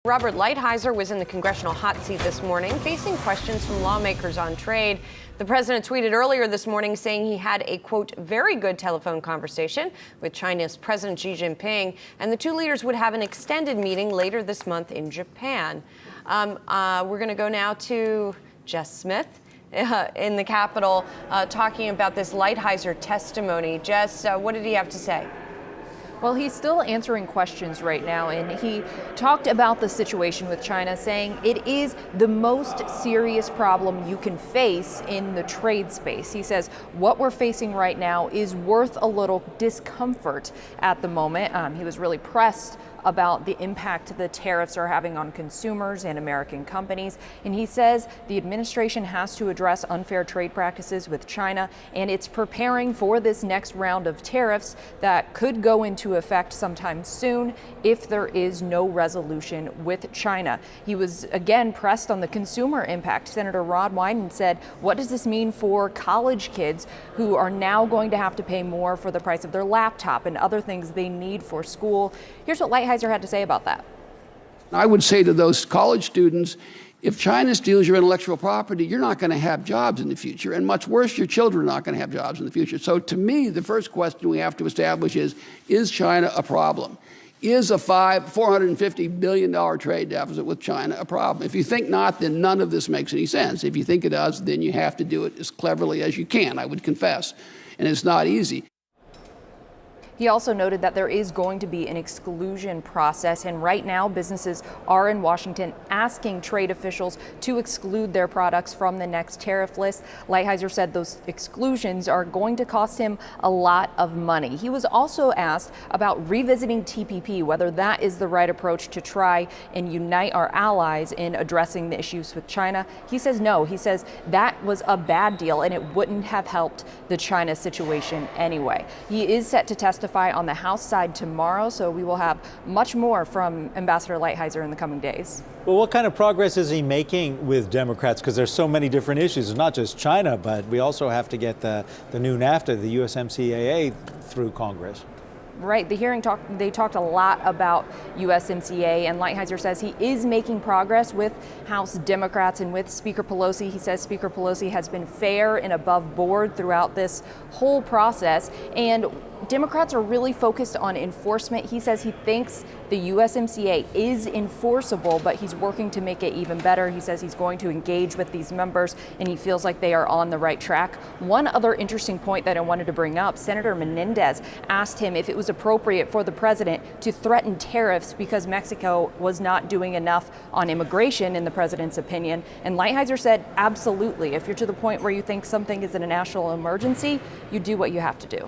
Robert Lighthizer was in the congressional hot seat this morning, facing questions from lawmakers on trade. The president tweeted earlier this morning saying he had a, quote, very good telephone conversation with China's President Xi Jinping, and the two leaders would have an extended meeting later this month in Japan. We're going to go now to Jess Smith in the Capitol talking about this Lighthizer testimony. Jess, what did he have to say? Well, he's still answering questions right now, and he talked about the situation with China, saying it is the most serious problem you can face in the trade space. He says what we're facing right now is worth a little discomfort at the moment. He was really pressed about the impact the tariffs are having on consumers and American companies. And he says the administration has to address unfair trade practices with China, and it's preparing for this next round of tariffs that could go into effect sometime soon if there is no resolution with China. He was again pressed on the consumer impact. Senator Rod Wyden said, what does this mean for college kids who are now going to have to pay more for the price of their laptop and other things they need for school? Here's what Lighthizer had to say about that. I would say to those college students, if China steals your intellectual property, you're not going to have jobs in the future. And much worse, your children are not going to have jobs in the future. So to me, the first question we have to establish is China a problem? Is a $450 billion trade deficit with China a problem? If you think not, then none of this makes any sense. If you think it does, then you have to do it as cleverly as you can, I would confess. And it's not easy. He also noted that there is going to be an exclusion process, and right now businesses are in Washington asking trade officials to exclude their products from the next tariff list. Lighthizer said those exclusions are going to cost him a lot of money. He was also asked about revisiting TPP, whether that is the right approach to try and unite our allies in addressing the issues with China. He says no. He says that was a bad deal and it wouldn't have helped the China situation anyway. He is set to testify on the House side tomorrow, so we will have much more from Ambassador Lighthizer in the coming days. Well, what kind of progress is he making with Democrats? Because there's so many different issues. It's not just China, but we also have to get the new NAFTA, the USMCA through Congress. Right. The hearing they talked a lot about USMCA, and Lighthizer says he is making progress with House Democrats and with Speaker Pelosi. He says Speaker Pelosi has been fair and above board throughout this whole process, and Democrats are really focused on enforcement. He says he thinks the USMCA is enforceable, but he's working to make it even better. He says he's going to engage with these members, and he feels like they are on the right track. One other interesting point that I wanted to bring up, Senator Menendez asked him if it was appropriate for the president to threaten tariffs because Mexico was not doing enough on immigration, in the president's opinion. And Lighthizer said, absolutely. If you're to the point where you think something is in a national emergency, you do what you have to do.